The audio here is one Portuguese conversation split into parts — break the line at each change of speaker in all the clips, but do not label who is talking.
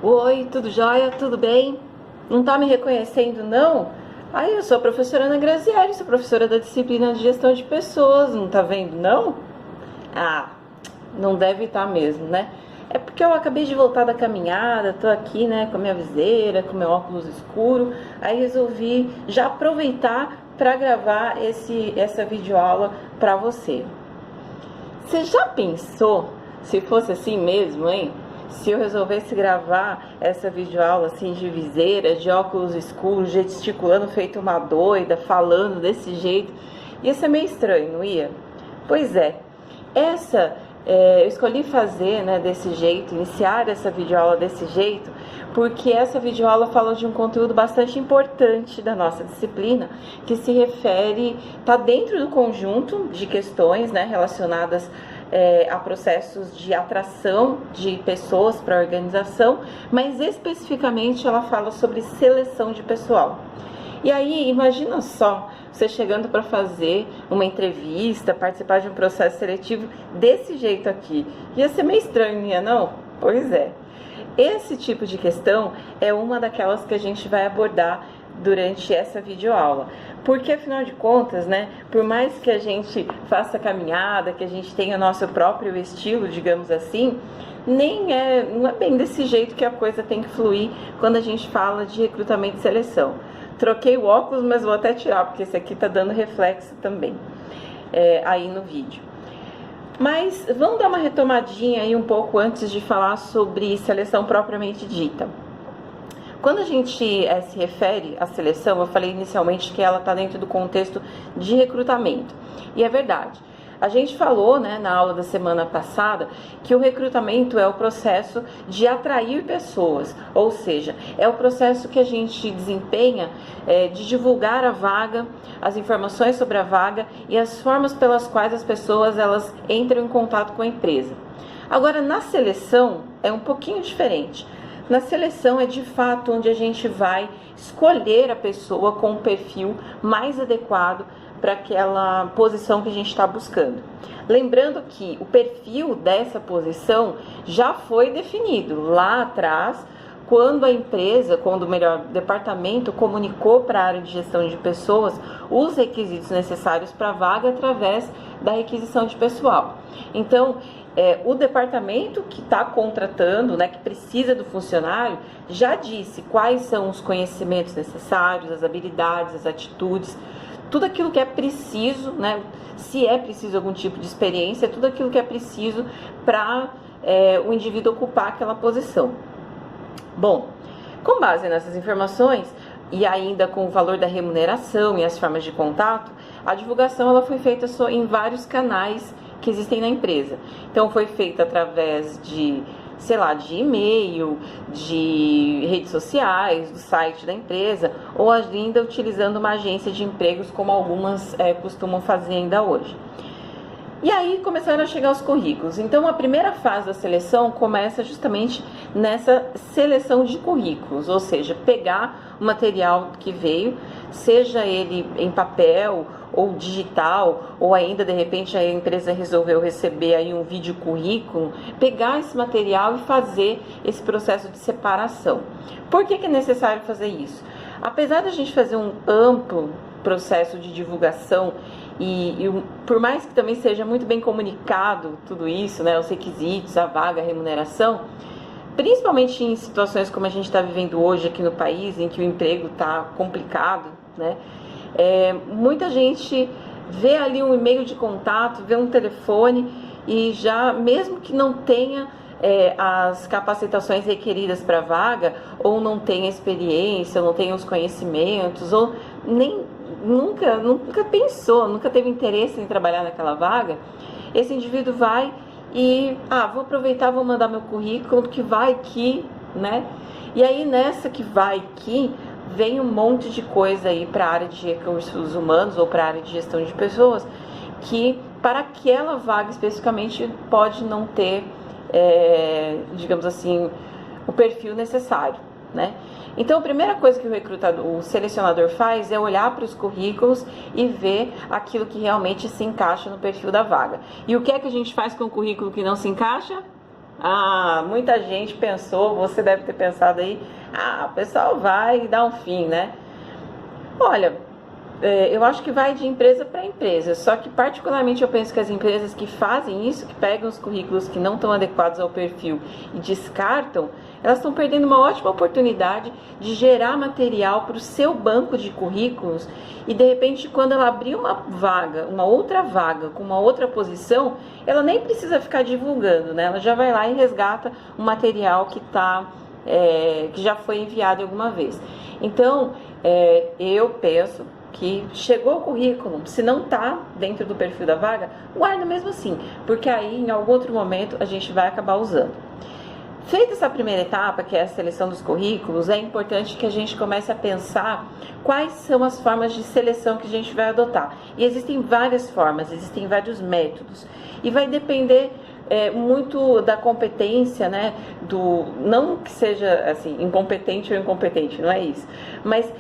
Oi, tudo jóia? Tudo bem? Não tá me reconhecendo, não? Eu sou a professora Ana Grazielli, sou professora da disciplina de gestão de pessoas, não tá vendo, não? Ah, não deve estar mesmo, né? É porque eu acabei de voltar da caminhada, tô aqui, né, com a minha viseira, com meu óculos escuro, aí resolvi já aproveitar para gravar essa videoaula para você. Você já pensou se fosse assim mesmo, hein? Se eu resolvesse gravar essa videoaula assim de viseira, de óculos escuros, gesticulando feito uma doida, falando desse jeito, ia ser meio estranho, não ia? Pois é, eu escolhi fazer, né, desse jeito, iniciar essa videoaula desse jeito, porque essa videoaula fala de um conteúdo bastante importante da nossa disciplina, que se refere, está dentro do conjunto de questões, né, relacionadas a processos de atração de pessoas para a organização, mas especificamente ela fala sobre seleção de pessoal. E aí, imagina só, você chegando para fazer uma entrevista, participar de um processo seletivo desse jeito aqui. Ia ser meio estranho, não ia não? Pois é. Esse tipo de questão é uma daquelas que a gente vai abordar durante essa videoaula. Porque, afinal de contas, né, por mais que a gente faça caminhada, que a gente tenha nosso próprio estilo, digamos assim, não é bem desse jeito que a coisa tem que fluir quando a gente fala de recrutamento e seleção. Troquei o óculos, mas vou até tirar, porque esse aqui tá dando reflexo também aí no vídeo. Mas vamos dar uma retomadinha aí um pouco antes de falar sobre seleção propriamente dita. Quando a gente se refere à seleção, eu falei inicialmente que ela está dentro do contexto de recrutamento. E é verdade. A gente falou, né, na aula da semana passada que o recrutamento é o processo de atrair pessoas, ou seja, é o processo que a gente desempenha de divulgar a vaga, as informações sobre a vaga e as formas pelas quais as pessoas elas entram em contato com a empresa. Agora, na seleção é um pouquinho diferente. Na seleção é de fato onde a gente vai escolher a pessoa com o perfil mais adequado para aquela posição que a gente está buscando. Lembrando que o perfil dessa posição já foi definido lá atrás, quando a empresa, quando melhor, o departamento comunicou para a área de gestão de pessoas os requisitos necessários para a vaga através da requisição de pessoal. Então, o departamento que está contratando, né, que precisa do funcionário, já disse quais são os conhecimentos necessários, as habilidades, as atitudes, tudo aquilo que é preciso, né, se é preciso algum tipo de experiência, tudo aquilo que é preciso para o indivíduo ocupar aquela posição. Bom, com base nessas informações e ainda com o valor da remuneração e as formas de contato, a divulgação ela foi feita só em vários canais que existem na empresa. Então foi feita através de e-mail, de redes sociais, do site da empresa, ou ainda utilizando uma agência de empregos, como algumas costumam fazer ainda hoje. E aí começaram a chegar os currículos. Então a primeira fase da seleção começa justamente nessa seleção de currículos, ou seja, pegar o material que veio, seja ele em papel ou digital, ou ainda de repente a empresa resolveu receber aí um vídeo currículo, pegar esse material e fazer esse processo de separação. Por que é necessário fazer isso? Apesar de a gente fazer um amplo processo de divulgação e por mais que também seja muito bem comunicado tudo isso, né, os requisitos, a vaga, a remuneração, principalmente em situações como a gente está vivendo hoje aqui no país, em que o emprego está complicado, né, muita gente vê ali um e-mail de contato, vê um telefone e já, mesmo que não tenha as capacitações requeridas para a vaga, ou não tenha experiência, ou não tenha os conhecimentos, ou nunca pensou, nunca teve interesse em trabalhar naquela vaga, esse indivíduo vai e, vou aproveitar, vou mandar meu currículo, que vai aqui, né? E aí nessa que vai aqui, vem um monte de coisa aí para a área de recursos humanos ou para a área de gestão de pessoas, que para aquela vaga especificamente pode não ter, digamos assim, o perfil necessário, né? Então a primeira coisa que o selecionador faz é olhar para os currículos e ver aquilo que realmente se encaixa no perfil da vaga. E o que é que a gente faz com o currículo que não se encaixa? Ah, muita gente pensou, você deve ter pensado aí, o pessoal vai dar um fim, né? Olha, eu acho que vai de empresa para empresa, só que particularmente eu penso que as empresas que fazem isso, que pegam os currículos que não estão adequados ao perfil e descartam, elas estão perdendo uma ótima oportunidade de gerar material para o seu banco de currículos e de repente quando ela abrir uma vaga, uma outra vaga com uma outra posição, ela nem precisa ficar divulgando, né? Ela já vai lá e resgata o material que já foi enviado alguma vez. Então, eu penso que chegou o currículo, se não está dentro do perfil da vaga, guarda mesmo assim, porque aí em algum outro momento a gente vai acabar usando. Feita essa primeira etapa, que é a seleção dos currículos, é importante que a gente comece a pensar quais são as formas de seleção que a gente vai adotar. E existem várias formas, existem vários métodos. E vai depender muito da competência, né? Não que seja assim, incompetente ou incompetente, não é isso. Mas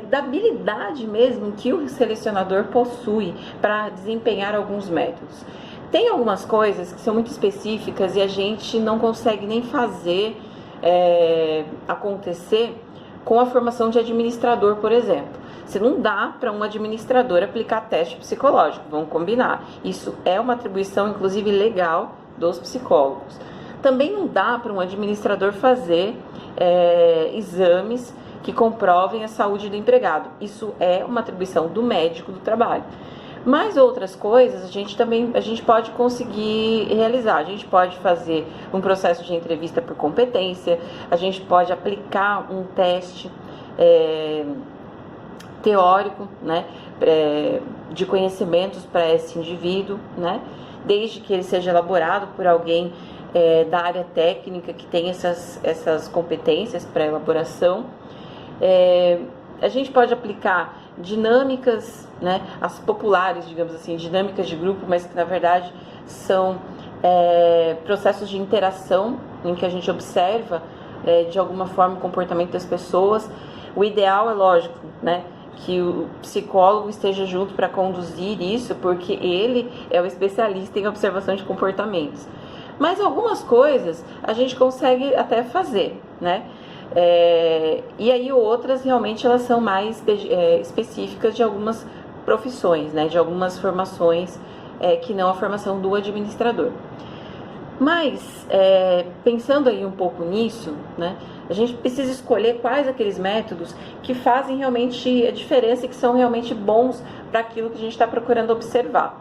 da habilidade mesmo que o selecionador possui para desempenhar alguns métodos. Tem algumas coisas que são muito específicas e a gente não consegue nem fazer acontecer com a formação de administrador, por exemplo. Se não dá para um administrador aplicar teste psicológico, vamos combinar. Isso é uma atribuição, inclusive, legal dos psicólogos. Também não dá para um administrador fazer exames que comprovem a saúde do empregado. Isso é uma atribuição do médico do trabalho. Mas outras coisas a gente pode conseguir realizar. A gente pode fazer um processo de entrevista por competência, a gente pode aplicar um teste teórico, né, de conhecimentos para esse indivíduo, né, desde que ele seja elaborado por alguém da área técnica que tem essas competências para elaboração. A gente pode aplicar dinâmicas, né, as populares, digamos assim, dinâmicas de grupo, mas que na verdade são processos de interação em que a gente observa de alguma forma o comportamento das pessoas. O ideal é lógico, né, que o psicólogo esteja junto para conduzir isso, porque ele é o especialista em observação de comportamentos. Mas algumas coisas a gente consegue até fazer, né? E aí outras realmente elas são mais específicas de algumas profissões, né? De algumas formações que não a formação do administrador. Mas, pensando aí um pouco nisso, né, a gente precisa escolher quais aqueles métodos que fazem realmente a diferença e que são realmente bons para aquilo que a gente está procurando observar.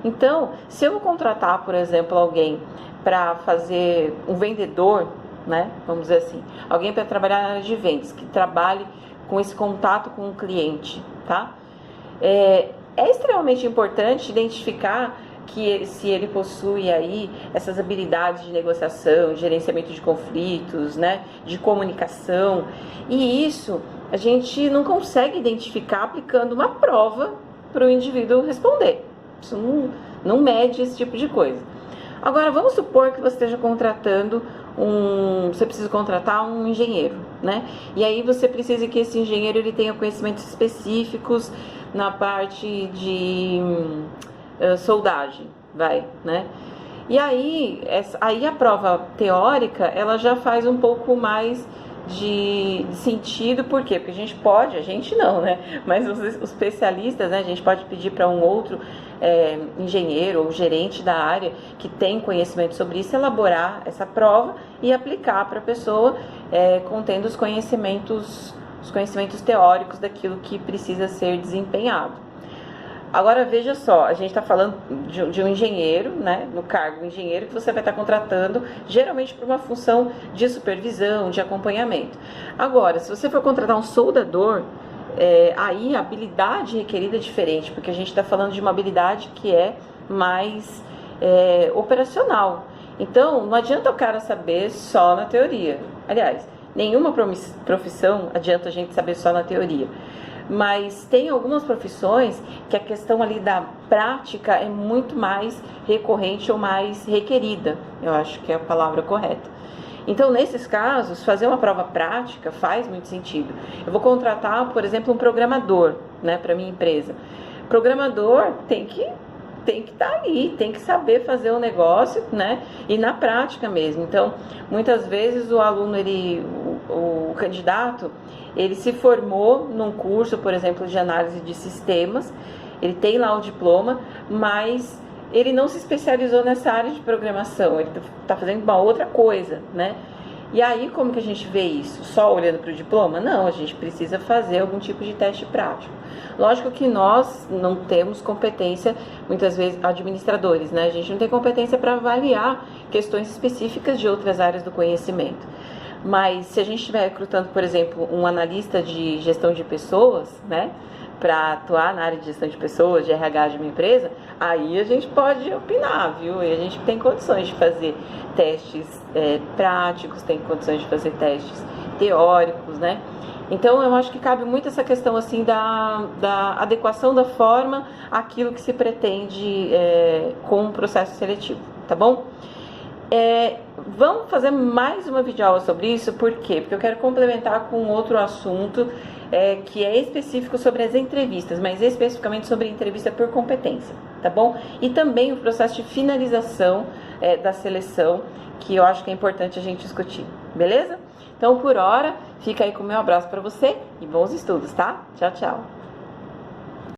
Então, se eu vou contratar, por exemplo, alguém para fazer um vendedor, né, vamos dizer assim, alguém para trabalhar na área de vendas, que trabalhe com esse contato com o cliente, tá? É extremamente importante identificar que se ele possui aí essas habilidades de negociação, de gerenciamento de conflitos, né, de comunicação, e isso a gente não consegue identificar aplicando uma prova para o indivíduo responder. Isso não mede esse tipo de coisa. Agora, vamos supor que você esteja contratando você precisa contratar um engenheiro, né? E aí você precisa que esse engenheiro ele tenha conhecimentos específicos na parte de soldagem, né? E aí a prova teórica, ela já faz um pouco mais de sentido. Por quê? Porque a gente não, né? Mas os especialistas, né? A gente pode pedir para um outro engenheiro ou gerente da área que tem conhecimento sobre isso, elaborar essa prova e aplicar para a pessoa contendo os conhecimentos teóricos daquilo que precisa ser desempenhado. Agora veja só, a gente está falando de um engenheiro, né, no cargo engenheiro, que você vai estar contratando geralmente por uma função de supervisão, de acompanhamento. Agora, se você for contratar um soldador, aí a habilidade requerida é diferente, porque a gente está falando de uma habilidade que é mais operacional. Então, não adianta o cara saber só na teoria. Aliás, nenhuma profissão adianta a gente saber só na teoria. Mas tem algumas profissões que a questão ali da prática é muito mais recorrente ou mais requerida. Eu acho que é a palavra correta. Então, nesses casos, fazer uma prova prática faz muito sentido. Eu vou contratar, por exemplo, um programador, né, para minha empresa. Programador tem que tem que estar ali, tem que saber fazer o negócio, né? E na prática mesmo. Então, muitas vezes o aluno, o candidato, ele se formou num curso, por exemplo, de análise de sistemas, ele tem lá o diploma, mas ele não se especializou nessa área de programação, ele está fazendo uma outra coisa, né? E aí, como que a gente vê isso? Só olhando para o diploma? Não, a gente precisa fazer algum tipo de teste prático. Lógico que nós não temos competência, muitas vezes, administradores, né? A gente não tem competência para avaliar questões específicas de outras áreas do conhecimento. Mas se a gente estiver recrutando, por exemplo, um analista de gestão de pessoas, né? Para atuar na área de gestão de pessoas, de RH de uma empresa, aí a gente pode opinar, viu? E a gente tem condições de fazer testes práticos, tem condições de fazer testes teóricos, né? Então eu acho que cabe muito essa questão assim da adequação da forma àquilo que se pretende com o processo seletivo, tá bom? Vamos fazer mais uma videoaula sobre isso, por quê? Porque eu quero complementar com outro assunto que é específico sobre as entrevistas, mas especificamente sobre entrevista por competência, tá bom? E também o processo de finalização da seleção, que eu acho que é importante a gente discutir, beleza? Então, por hora, fica aí com o meu abraço para você e bons estudos, tá? Tchau, tchau!